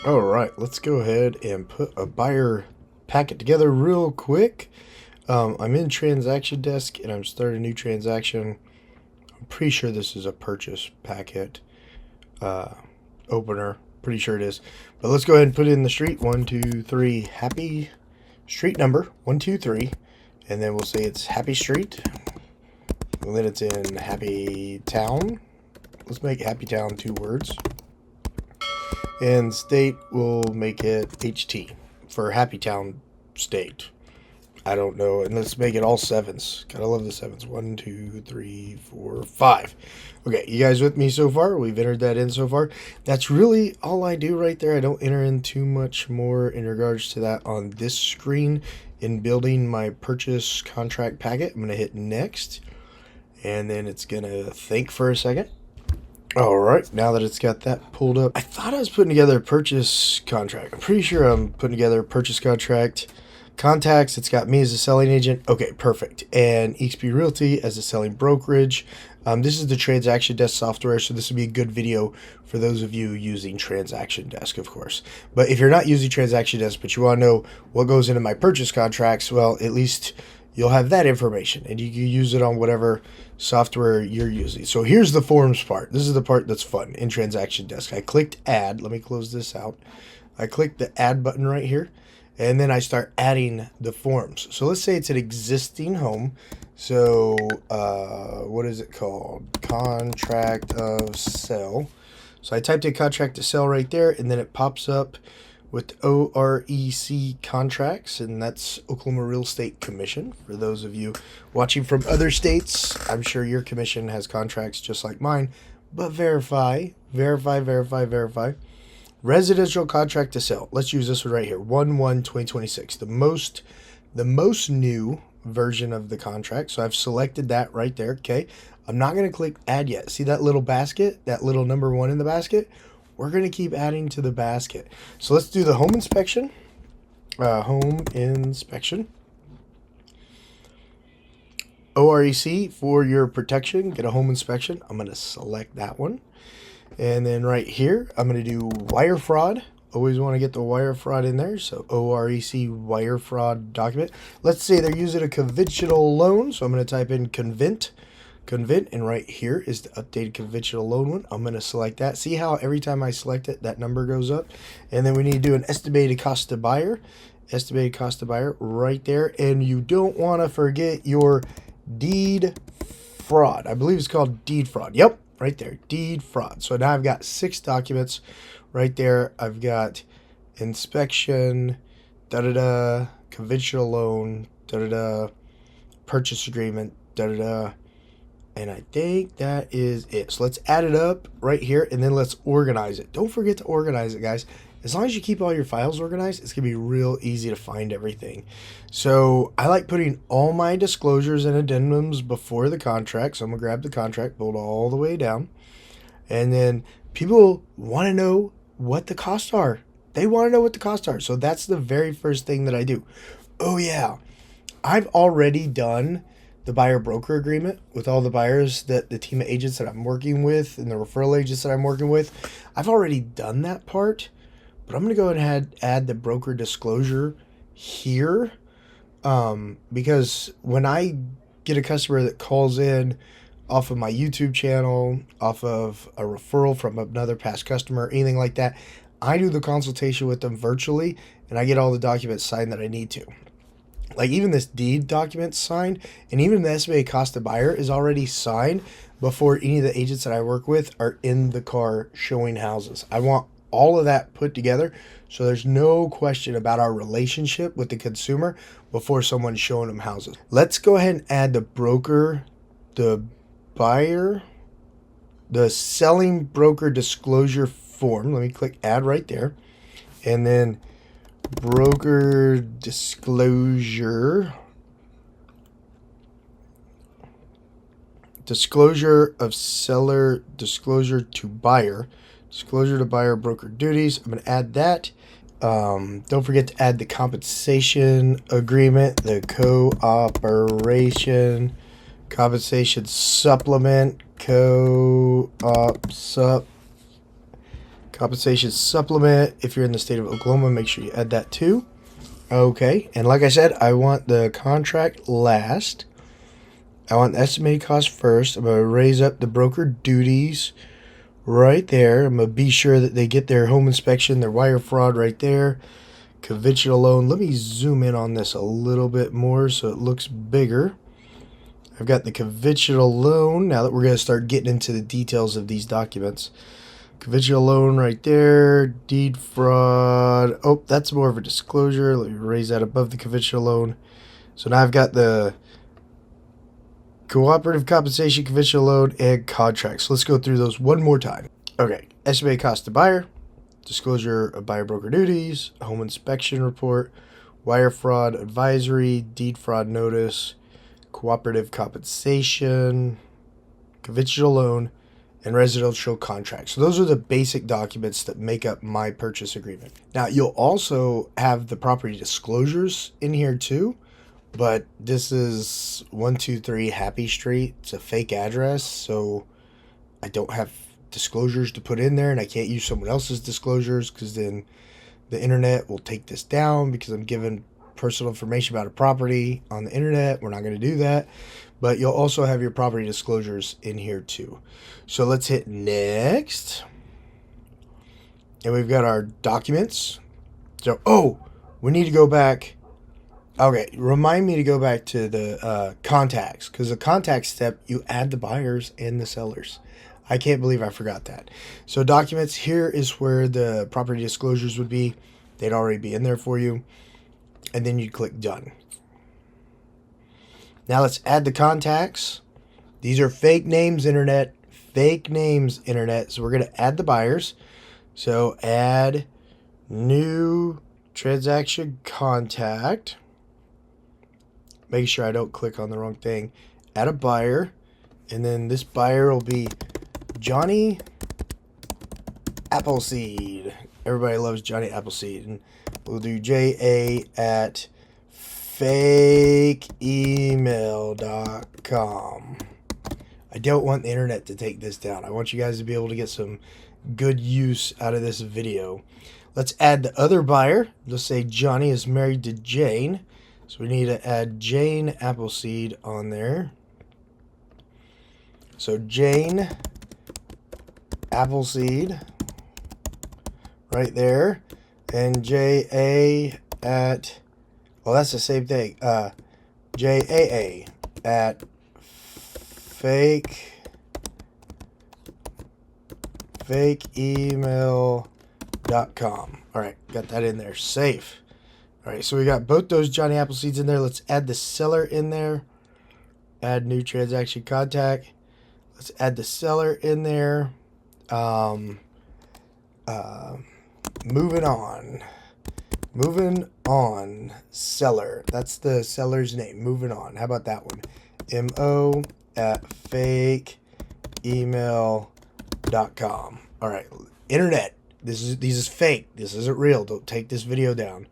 All right, let's go ahead and put a buyer packet together real quick. I'm in transaction desk and I'm starting a new transaction. I'm pretty sure this is a purchase packet opener. Pretty sure it is. But let's go ahead and put in the street 123 Happy Street number 123, and then we'll say it's Happy Street. And then it's in Happy Town. Let's make Happy Town 2 words. And state, will make it HT for Happy Town State. I don't know. And let's make it all sevens. Gotta love the sevens. 1, 2, 3, 4, 5. Okay, you guys with me so far? We've entered that in so far. That's really all I do right there. I don't enter in too much more in regards to that on this screen in building my purchase contract packet. I'm going to hit next. And then it's going to think for a second. All right, now that it's got that pulled up, I thought I was putting together a purchase contract. I'm pretty sure I'm putting together a purchase contract. Contacts, it's got me as a selling agent. Okay, perfect. And eXp Realty as a selling brokerage. This is the transaction desk software, so this would be a good video for those of you using transaction desk, of course. But if you're not using transaction desk, but you want to know what goes into my purchase contracts, well, at least you'll have that information and you can use it on whatever software you're using. So here's the forms part. This is the part that's fun in transaction desk. I clicked add. Let me close this out. I clicked the add button right here, and then I start adding the forms. So let's say it's an existing home. So what is it called? Contract of sale. So I typed in contract to sell right there, and then it pops up with OREC contracts, and that's Oklahoma Real Estate Commission. For those of you watching from other states, I'm sure your commission has contracts just like mine, but verify. Residential contract to sell. Let's use this one right here, 1/1/2026. The most new version of the contract. So I've selected that right there. Okay, I'm not going to click add yet. See that little basket, that little number 1 in the basket? We're going to keep adding to the basket. So let's do the home inspection. OREC for your protection. Get a home inspection. I'm going to select that one. And then right here, I'm going to do wire fraud. Always want to get the wire fraud in there. So OREC wire fraud document. Let's say they're using a conventional loan. So I'm going to type in convent, and right here is the updated conventional loan one. I'm going to select that. See how every time I select it, that number goes up? And then we need to do an estimated cost to buyer. Estimated cost to buyer right there. And you don't want to forget your deed fraud. I believe it's called deed fraud. Yep, right there, deed fraud. So now I've got 6 documents right there. I've got inspection, conventional loan, purchase agreement, and I think that is it. So let's add it up right here, and then let's organize it. Don't forget to organize it, guys. As long as you keep all your files organized, it's going to be real easy to find everything. So I like putting all my disclosures and addendums before the contract. So I'm going to grab the contract, pull it all the way down. And then people want to know what the costs are. They want to know what the costs are. So that's the very first thing that I do. Oh, yeah. I've already done the buyer broker agreement with all the buyers, that the team of agents that I'm working with and the referral agents that I'm working with. I've already done that part, but I'm going to go ahead and add the broker disclosure here, because when I get a customer that calls in off of my YouTube channel, off of a referral from another past customer, anything like that, I do the consultation with them virtually, and I get all the documents signed that I need to. Like even this deed document signed, and even the estimated cost to buyer is already signed before any of the agents that I work with are in the car showing houses. I want all of that put together so there's no question about our relationship with the consumer before someone's showing them houses. Let's go ahead and add the broker, the buyer, the selling broker disclosure form. Let me click add right there, and then broker disclosure of seller, disclosure to buyer broker duties. I'm going to add that. Don't forget to add the compensation agreement, the compensation supplement, Compensation supplement. If you're in the state of Oklahoma, make sure you add that too. Okay, and like I said, I want the contract last. I want the estimated cost first. I'm going to raise up the broker duties right there. I'm going to be sure that they get their home inspection, their wire fraud right there. Conventional loan. Let me zoom in on this a little bit more so it looks bigger. I've got the conventional loan. Now that we're going to start getting into the details of these documents. Conventional loan right there. Deed fraud. Oh, that's more of a disclosure. Let me raise that above the conventional loan. So now I've got the Cooperative Compensation, conventional loan, and contracts. Let's go through those one more time. Okay, estimated cost to buyer, disclosure of buyer broker duties, home inspection report, wire fraud advisory, deed fraud notice, cooperative compensation, conventional loan, and residential contract. So those are the basic documents that make up my purchase agreement. Now, you'll also have the property disclosures in here too. But this is 123 Happy Street. It's a fake address, so I don't have disclosures to put in there, and I can't use someone else's disclosures because then the internet will take this down because I'm giving personal information about a property on the internet. We're not going to do that. But you'll also have your property disclosures in here too. So let's hit next. And we've got our documents. So, we need to go back. Okay, remind me to go back to the contacts, because the contact step, you add the buyers and the sellers. I can't believe I forgot that. So documents, here is where the property disclosures would be. They'd already be in there for you. And then you'd click done. Now let's add the contacts. These are fake names, internet. Fake names, internet. So we're going to add the buyers. So add new transaction contact. Make sure I don't click on the wrong thing. Add a buyer. And then this buyer will be Johnny Appleseed. Everybody loves Johnny Appleseed. And we'll do JA at fakeemail.com. I don't want the internet to take this down. I want you guys to be able to get some good use out of this video. Let's add the other buyer. Let's say Johnny is married to Jane. So we need to add Jane Appleseed on there. So Jane Appleseed right there. And JA at, well, that's the same thing. JAA at fakeemail.com. All right, got that in there. Safe. All right, so we got both those Johnny Appleseeds in there. Let's add the seller in there. Add new transaction contact. Let's add the seller in there. Moving on. Seller. That's the seller's name. Moving on. How about that one? MO at fakeemail.com. All right, internet. This is fake. This isn't real. Don't take this video down.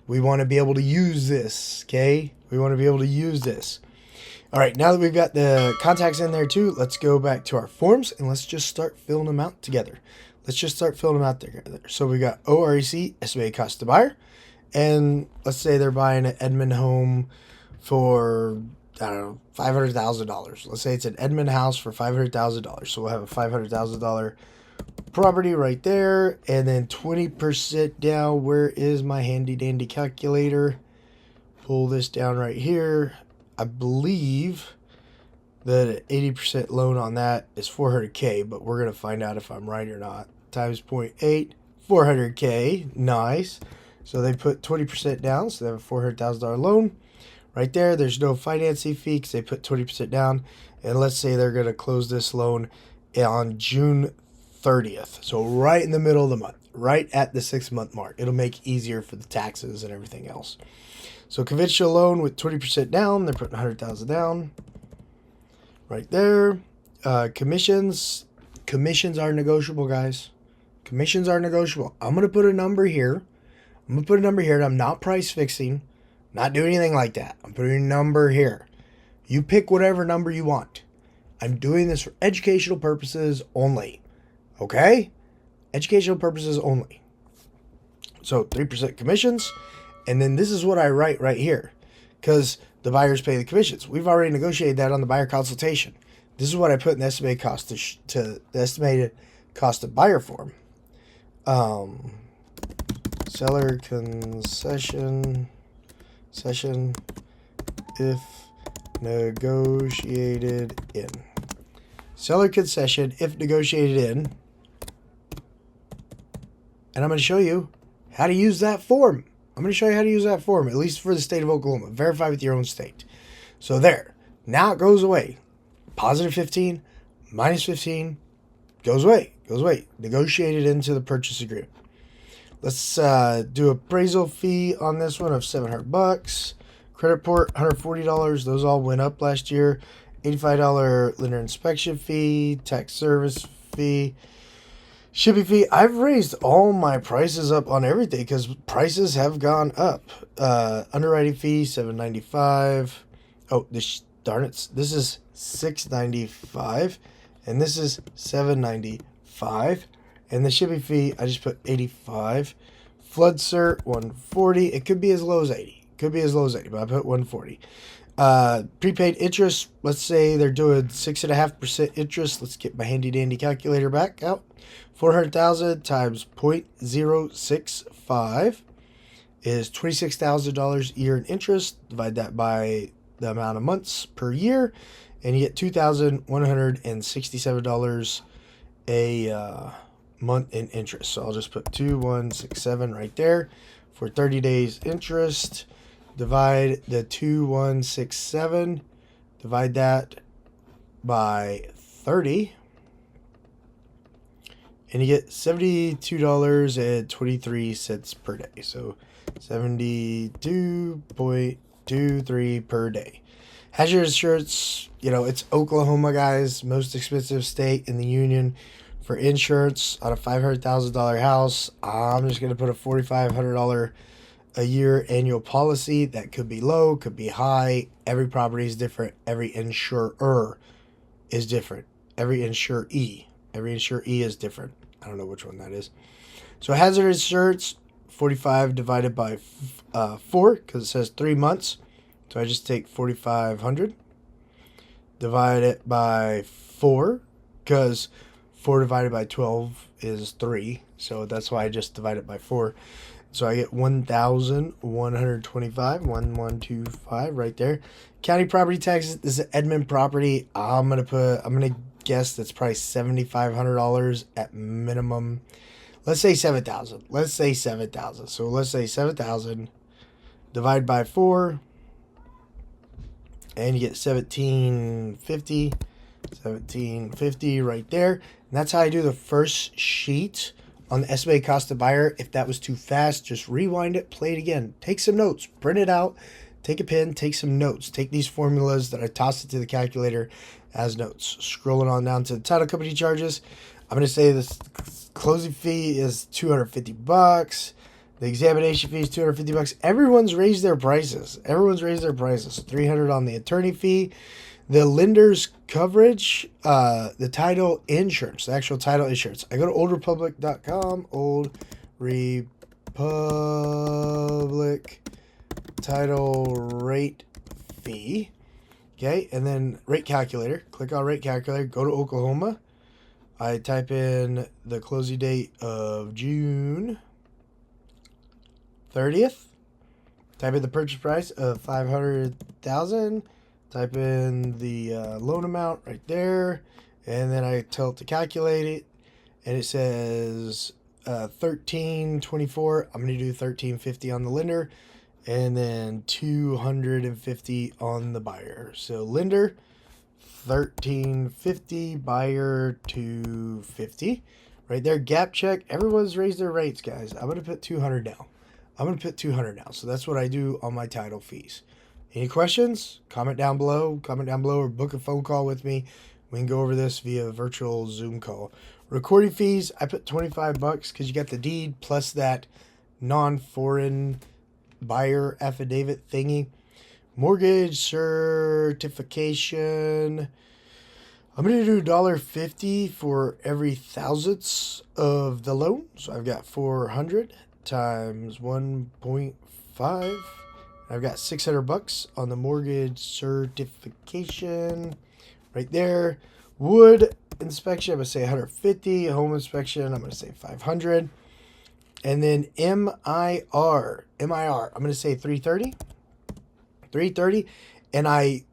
We want to be able to use this, okay? We want to be able to use this. All right, now that we've got the contacts in there too, let's go back to our forms and let's just start filling them out together. So we got OREC, estimated cost to buyer. And let's say they're buying an Edmond home for, I don't know, $500,000. Let's say it's an Edmond house for $500,000. So we'll have a $500,000 property right there, and then 20% down. Where is my handy dandy calculator? Pull this down right here. I believe that an 80% loan on that is $400K, but we're going to find out if I'm right or not. Times 0.8, $400K. Nice. So they put 20% down, so they have a $400,000 loan. Right there, there's no financing fee because they put 20% down. And let's say they're going to close this loan on June 30th. So right in the middle of the month, right at the 6-month mark. It'll make it easier for the taxes and everything else. So conventional loan with 20% down. They're putting $100,000 down. Right there. Commissions. Commissions are negotiable, guys. Commissions are negotiable. I'm going to put a number here. And I'm not price fixing. Not doing anything like that. I'm putting a number here. You pick whatever number you want. I'm doing this for educational purposes only. Okay? educational purposes only. So 3% commissions. And then this is what I write right here, because the buyers pay the commissions. We've already negotiated that on the buyer consultation. This is what I put in the estimated cost to the estimated cost of buyer form. Seller concession session if negotiated in. Seller concession if negotiated in. And I'm going to show you how to use that form. I'm going to show you how to use that form, at least for the state of Oklahoma. Verify with your own state. So there. Now it goes away. Positive 15, minus 15, goes away. Goes away. Negotiated into the purchase agreement. Let's do appraisal fee on this one of $700. Credit report, $140. Those all went up last year. $85 lender inspection fee, tax service fee, shipping fee. I've raised all my prices up on everything because prices have gone up. Underwriting fee, $795. Oh, darn it. This is $695, and this is $795. And the shipping fee, I just put $85. Flood cert, $140. It could be as low as $80. Could be as low as $80, but I put $140. Prepaid interest, let's say they're doing 6.5% interest. Let's get my handy dandy calculator back out. 400,000 times 0.065 is $26,000 a year in interest. Divide that by the amount of months per year, and you get $2,167 a month in interest. So I'll just put 2,167 right there for 30 days interest. Divide the 2,167, divide that by 30, and you get $72.23 per day. So 72.23 per day. Hazard insurance, it's Oklahoma, guys, most expensive state in the union for insurance on a $500,000 house. I'm just going to put a $4,500 a year annual policy. That could be low, could be high. Every property is different. Every insurer is different. Every insuree is different. I don't know which one that is. So hazard insurance, 45 divided by 4, because it says 3 months. So I just take 4,500, divide it by 4, because 4 divided by 12 is 3. So that's why I just divide it by 4. So I get 1,125, 1,125 right there. County property taxes. This is Edmond property. I'm gonna guess that's probably $7,500 at minimum. Let's say 7,000. Let's say 7,000. So let's say 7,000 divide by 4, and you get 1,750 right there. And that's how I do the first sheet on the estimated cost of buyer. If that was too fast, just rewind it, play it again. Take some notes, print it out, take a pen, take some notes. Take these formulas that I tossed into the calculator as notes. Scrolling on down to the title company charges. I'm going to say this closing fee is $250. The examination fee is $250. Everyone's raised their prices. $300 on the attorney fee. The lender's coverage, the title insurance, the actual title insurance. I go to oldrepublic.com, Old Republic title rate fee. Okay, and then rate calculator. Click on rate calculator, go to Oklahoma. I type in the closing date of June 30th. Type in the purchase price of $500,000. Type in the loan amount right there, and then I tell it to calculate it, and it says 1324. I'm going to do 1350 on the lender, and then 250 on the buyer. So lender 1350, buyer 250. Right there, gap check. Everyone's raised their rates, guys. I'm going to put 200 now. So that's what I do on my title fees. Any questions? Comment down below, or book a phone call with me. We can go over this via virtual Zoom call. Recording fees, I put $25 because you got the deed plus that non-foreign buyer affidavit thingy. Mortgage certification, I'm going to do $1.50 for every thousandths of the loan. So I've got 400 times 1.5. I've got $600 on the mortgage certification right there. Wood inspection, I'm going to say 150. Home inspection, I'm going to say 500. And then MIR, I'm going to say 330. 330. And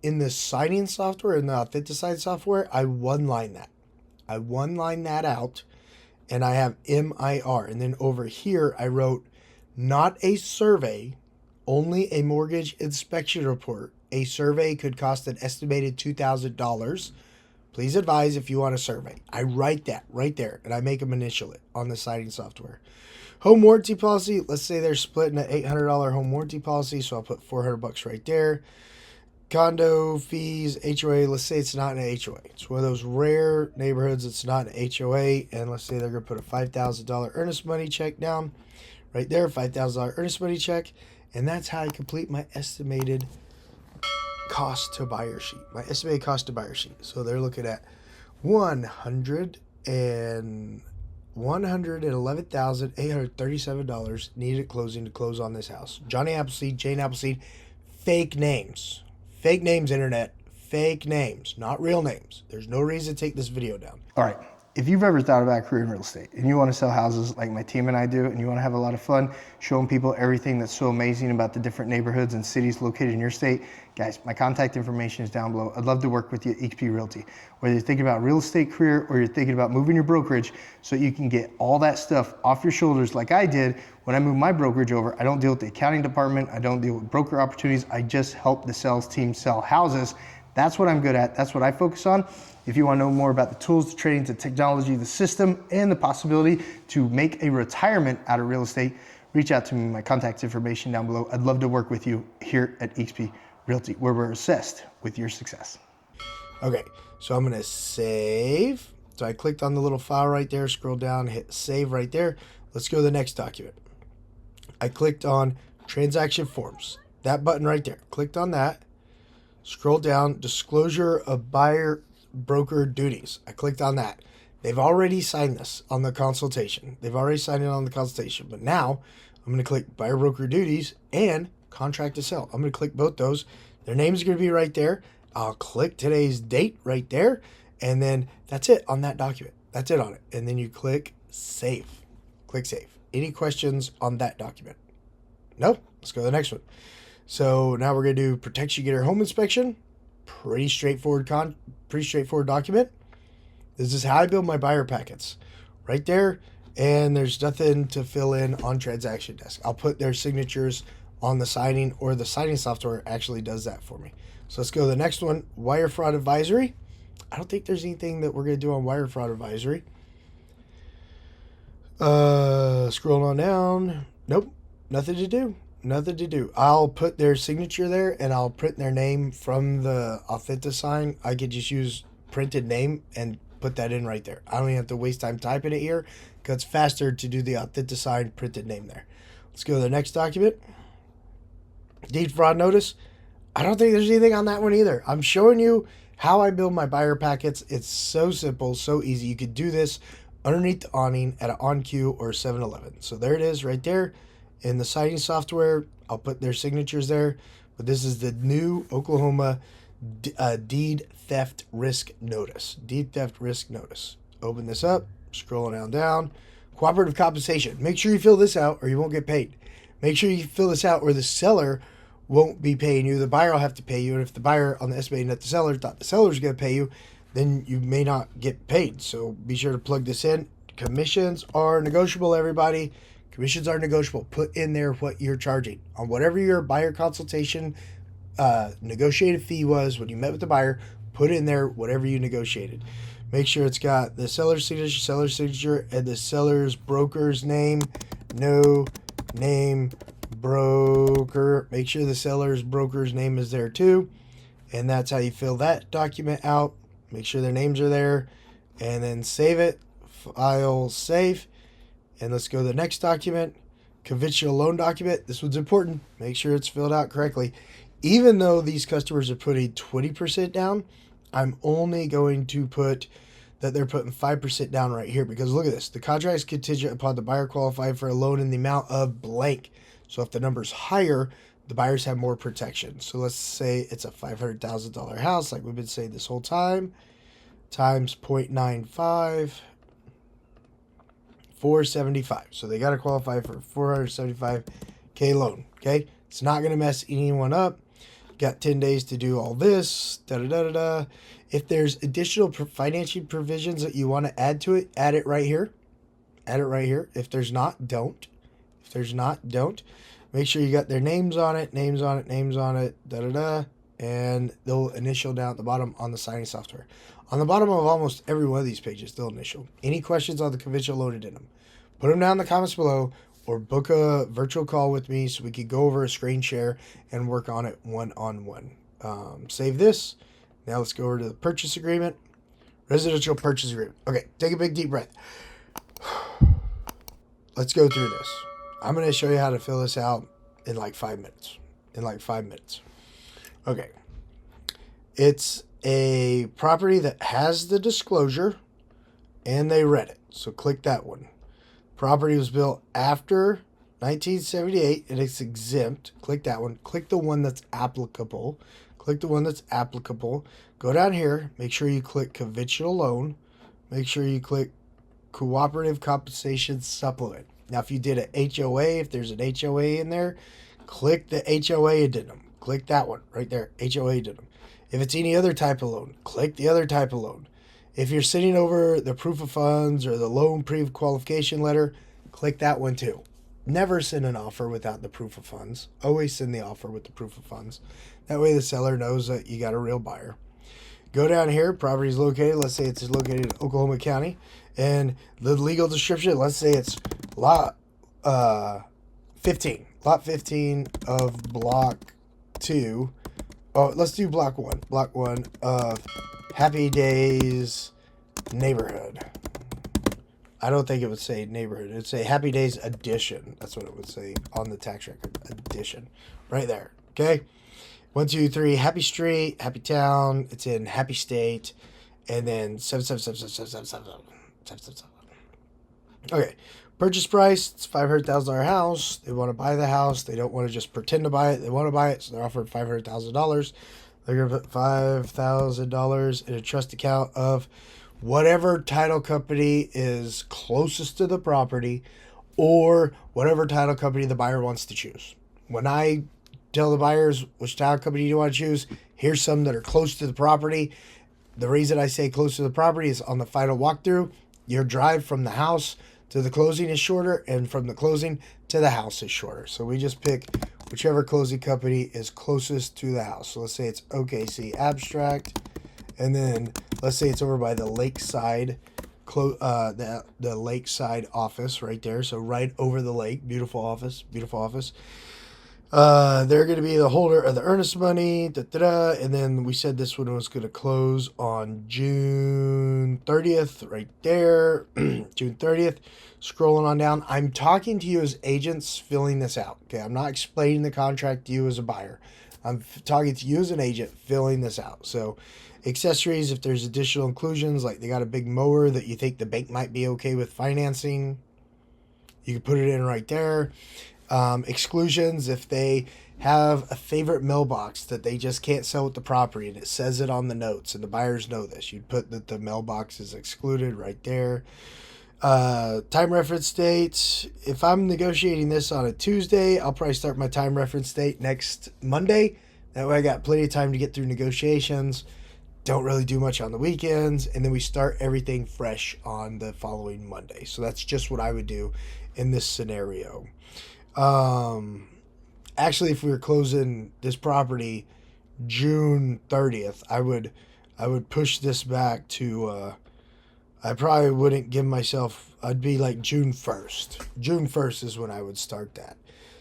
in the signing software, in the Authenticide software, I one-line that. I one-line that out, and I have MIR. And then over here, I wrote, not a survey, only a mortgage inspection report. A survey could cost an estimated $2,000. Please advise if you want a survey. I write that right there, and I make them initial it on the signing software. Home warranty policy, let's say they're splitting an $800 home warranty policy, so I'll put $400 right there. Condo fees, HOA, let's say it's not an HOA. It's one of those rare neighborhoods it's not an HOA, and let's say they're going to put a $5,000 earnest money check down right there, $5,000 earnest money check, and that's how I complete my estimated cost to buyer sheet. My estimated cost to buyer sheet. So they're looking at $111,837 needed at closing to close on this house. Johnny Appleseed, Jane Appleseed, fake names. Fake names, internet. Fake names, not real names. There's no reason to take this video down. All right. If you've ever thought about a career in real estate and you want to sell houses like my team and I do, and you want to have a lot of fun showing people everything that's so amazing about the different neighborhoods and cities located in your state, guys, my contact information is down below. I'd love to work with you at XP Realty. Whether you're thinking about real estate career or you're thinking about moving your brokerage so you can get all that stuff off your shoulders like I did when I moved my brokerage over. I don't deal with the accounting department. I don't deal with broker opportunities. I just help the sales team sell houses. That's what I'm good at. That's what I focus on. If you want to know more about the tools, the training, the technology, the system, and the possibility to make a retirement out of real estate, reach out to me. My contact information down below. I'd love to work with you here at XP Realty, where we're obsessed with your success. Okay, so I'm going to save. So I clicked on the little file right there, scroll down, hit save right there. Let's go to the next document. I clicked on transaction forms. That button right there. Clicked on that. Scroll down, disclosure of buyer broker duties. I clicked on that. They've already signed this on the consultation. They've already signed it on the consultation. But now I'm going to click buyer broker duties and contract to sell. I'm going to click both those. Their name's going to be right there. I'll click today's date right there. And then that's it on that document. That's it on it. And then you click save. Click save. Any questions on that document? No? Let's go to the next one. So now we're going to do protect you, get your home inspection. Pretty straightforward document. This is how I build my buyer packets. Right there. And there's nothing to fill in on transaction desk. I'll put their signatures on the signing, or the signing software actually does that for me. So let's go to the next one. Wire fraud advisory. I don't think there's anything that we're going to do on wire fraud advisory. Scroll on down. Nope. Nothing to do. Nothing to do. I'll put their signature there, and I'll print their name from the Authenticide. I could just use printed name and put that in right there. I don't even have to waste time typing it here, because it's faster to do the Authenticide printed name there. Let's go to the next document. Deed fraud notice. I don't think there's anything on that one either. I'm showing you how I build my buyer packets. It's so simple, so easy. You could do this underneath the awning at an OnQ or 7-Eleven. So there it is right there. In the signing software, I'll put their signatures there. But this is the new Oklahoma deed theft risk notice. Deed theft risk notice. Open this up. Scrolling down. Cooperative compensation. Make sure you fill this out or you won't get paid. Make sure you fill this out or the seller won't be paying you. The buyer will have to pay you. And if the buyer on the estimating that the seller thought the seller was going to pay you, then you may not get paid. So be sure to plug this in. Commissions are negotiable, everybody. Commissions are negotiable. Put in there what you're charging on whatever your buyer consultation negotiated fee was when you met with the buyer. Put in there whatever you negotiated. Make sure it's got the seller's signature, and the seller's broker's name. No name broker. Make sure the seller's broker's name is there too. And that's how you fill that document out. Make sure their names are there. And then save it. File, save. And let's go to the next document, conventional loan document. This one's important. Make sure it's filled out correctly. Even though these customers are putting 20% down, I'm only going to put that they're putting 5% down right here, because look at this. The contract is contingent upon the buyer qualifying for a loan in the amount of blank. So if the number's higher, the buyers have more protection. So let's say it's a $500,000 house, like we've been saying this whole time, times 0.95, 475. So they got to qualify for 475K loan. Okay, it's not going to mess anyone up. Got 10 days to do all this. Da da da da da. If there's additional financing provisions that you want to add to it, add it right here. Add it right here. If there's not, don't. If there's not, don't. Make sure you got their names on it, names on it, names on it, da da da, and they'll initial down at the bottom on the signing software. On the bottom of almost every one of these pages, they'll initial. Any questions on the conventional loan addendum, put them down in the comments below, or book a virtual call with me so we could go over a screen share and work on it one-on-one. Save this. Now let's go over to the purchase agreement. Residential purchase agreement. Okay, take a big deep breath. Let's go through this. I'm going to show you how to fill this out in like 5 minutes. Okay. It's a property that has the disclosure and they read it. So click that one. Property was built after 1978 and it's exempt. Click that one. Click the one that's applicable. Click the one that's applicable. Go down here. Make sure you click conventional loan. Make sure you click Cooperative Compensation Supplement. Now, if you did an HOA, if there's an HOA in there, click the HOA addendum. Click that one right there, HOA addendum. If it's any other type of loan, click the other type of loan. If you're sending over the proof of funds or the loan pre-qualification letter, click that one too. Never send an offer without the proof of funds. Always send the offer with the proof of funds. That way the seller knows that you got a real buyer. Go down here, property is located, let's say it's located in Oklahoma County, and the legal description, let's say it's lot 15. Lot 15 of block 2. Oh, let's do block 1. Block 1 of Happy Days neighborhood. I don't think it would say neighborhood. It would say Happy Days addition. That's what it would say on the tax record. Addition. Right there. Okay? 1, 2, 3. Happy Street. Happy Town. It's in Happy State. And then 777. Okay. Purchase price. It's $500,000 house. They want to buy the house. They don't want to just pretend to buy it. They want to buy it. So they're offered $500,000. They're going to put $5,000 in a trust account of whatever title company is closest to the property or whatever title company the buyer wants to choose. When I tell the buyers which title company you want to choose, here's some that are close to the property. The reason I say close to the property is on the final walkthrough, your drive from the house to the closing is shorter, and from the closing to the house is shorter. So we just pick whichever closing company is closest to the house. So let's say it's OKC Abstract, and then let's say it's over by the Lakeside, the Lakeside office right there. So right over the lake, beautiful office, beautiful office. They're going to be the holder of the earnest money, and then we said this one was going to close on June 30th, right there, June 30th. Scrolling on down, I'm talking to you as agents filling this out, okay? I'm not explaining the contract to you as a buyer. I'm talking to you as an agent filling this out. So accessories, if there's additional inclusions, like they got a big mower that you think the bank might be okay with financing, you can put it in right there. Exclusions, if they have a favorite mailbox that they just can't sell with the property and it says it on the notes and the buyers know this, you'd put that the mailbox is excluded right there. Time reference dates, if I'm negotiating this on a Tuesday, I'll probably start my time reference date next Monday. That way I got plenty of time to get through negotiations. Don't really do much on the weekends, and then we start everything fresh on the following Monday. So that's just what I would do in this scenario. Actually, if we were closing this property June 30th, I would push this back to, I probably wouldn't give myself, I'd be like June 1st. June 1st is when I would start that.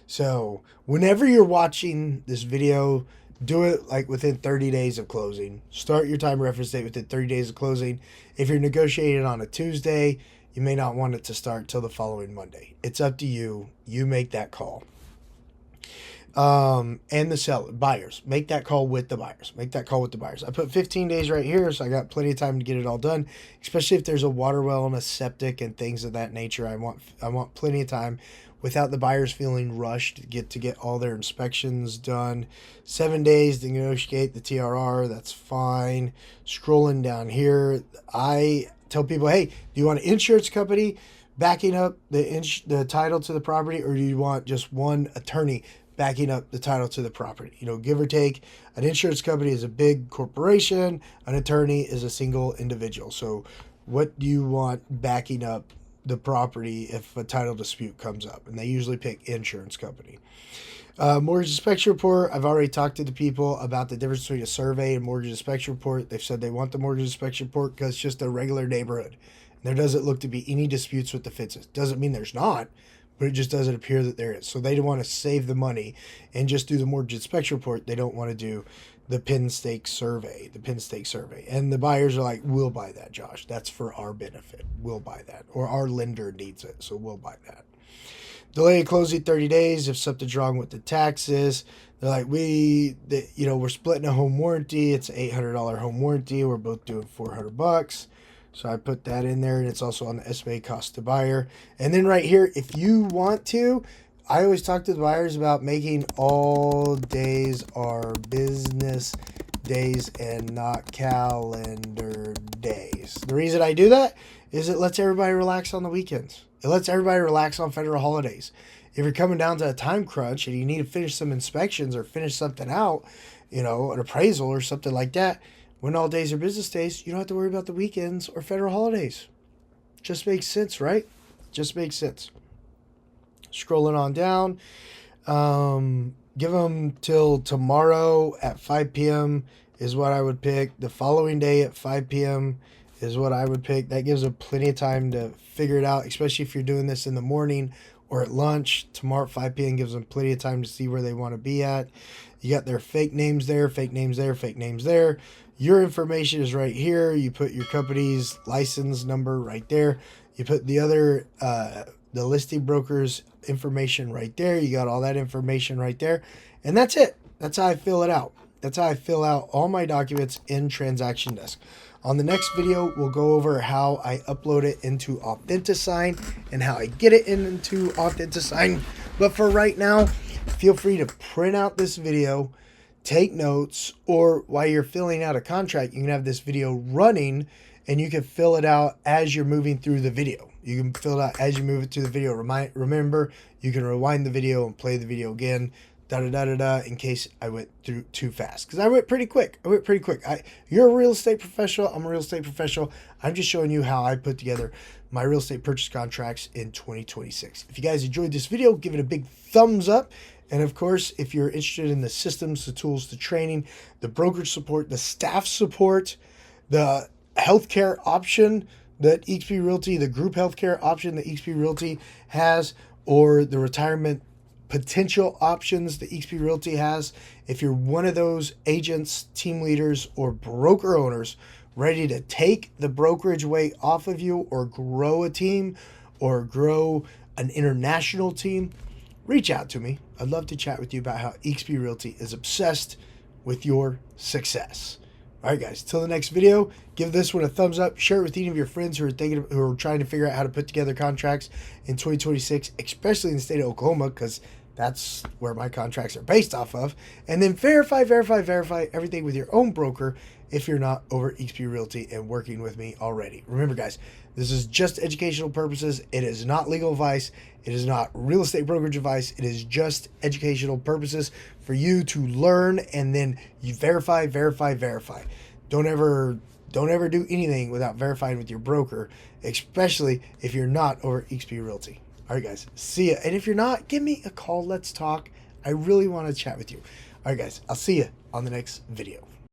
So whenever you're watching this video, do it like within 30 days of closing. Start your time reference date within 30 days of closing. If you're negotiating on a Tuesday, you may not want it to start till the following Monday. It's up to you. You make that call. and the seller, buyers. Make that call with the buyers. Make that call with the buyers. I put 15 days right here, so I got plenty of time to get it all done, especially if there's a water well and a septic and things of that nature. I want plenty of time without the buyers feeling rushed to get all their inspections done. 7 days to negotiate the TRR. That's fine. Scrolling down here, I tell people, hey, do you want an insurance company backing up the title to the property, or do you want just one attorney backing up the title to the property? You know, give or take, an insurance company is a big corporation, an attorney is a single individual. So what do you want backing up the property if a title dispute comes up? And they usually pick insurance company. Mortgage inspection report, I've already talked to the people about the difference between a survey and mortgage inspection report. They've said they want the mortgage inspection report because it's just a regular neighborhood. There doesn't look to be any disputes with the fences. Doesn't mean there's not, but it just doesn't appear that there is. So they want to save the money and just do the mortgage inspection report. They don't want to do the pin stake survey, And the buyers are like, we'll buy that, Josh. That's for our benefit. We'll buy that. Or our lender needs it, so we'll buy that. Delay closing 30 days if something's wrong with the taxes. They're like, we're splitting a home warranty. It's an $800 home warranty. We're both doing $400. So I put that in there, and it's also on the estimated cost to buyer. And then right here, if you want to, I always talk to the buyers about making all days are business days and not calendar days. The reason I do that is it lets everybody relax on the weekends. It lets everybody relax on federal holidays. If you're coming down to a time crunch and you need to finish some inspections or finish something out, an appraisal or something like that, when all days are business days, you don't have to worry about the weekends or federal holidays. Just makes sense, right? Just makes sense. Scrolling on down. Give them till tomorrow at 5 p.m. is what I would pick. The following day at 5 p.m. is what I would pick. That gives them plenty of time to figure it out, especially if you're doing this in the morning or at lunch. Tomorrow at 5 p.m. gives them plenty of time to see where they want to be at. You got their fake names there, fake names there, fake names there. Your information is right here. You put your company's license number right there. You put the other, the listing broker's information right there. You got all that information right there. And that's it. That's how I fill it out. That's how I fill out all my documents in Transaction Desk. On the next video, we'll go over how I upload it into Authentisign and how I get it into Authentisign. But for right now, feel free to print out this video, take notes, or while you're filling out a contract, you can have this video running and you can fill it out as you're moving through the video. You can fill it out as you move it through the video. Remember, you can rewind the video and play the video again, in case I went through too fast. Because I went pretty quick. You're a real estate professional. I'm a real estate professional. I'm just showing you how I put together my real estate purchase contracts in 2026. If you guys enjoyed this video, give it a big thumbs up. And of course, if you're interested in the systems, the tools, the training, the brokerage support, the staff support, the healthcare option that eXp Realty, the group healthcare option that eXp Realty has, or the retirement potential options that eXp Realty has, if you're one of those agents, team leaders, or broker owners ready to take the brokerage weight off of you or grow a team or grow an international team, reach out to me. I'd love to chat with you about how eXp Realty is obsessed with your success. All right, guys, till the next video, give this one a thumbs up. Share it with any of your friends who are trying to figure out how to put together contracts in 2026, especially in the state of Oklahoma, because that's where my contracts are based off of. And then verify everything with your own broker if you're not over eXp Realty and working with me already. Remember, guys, this is just educational purposes. It is not legal advice. It is not real estate brokerage advice. It is just educational purposes for you to learn, and then you verify. Don't ever do anything without verifying with your broker, especially if you're not over eXp Realty. All right, guys, see ya. And if you're not, give me a call. Let's talk. I really want to chat with you. All right, guys, I'll see you on the next video.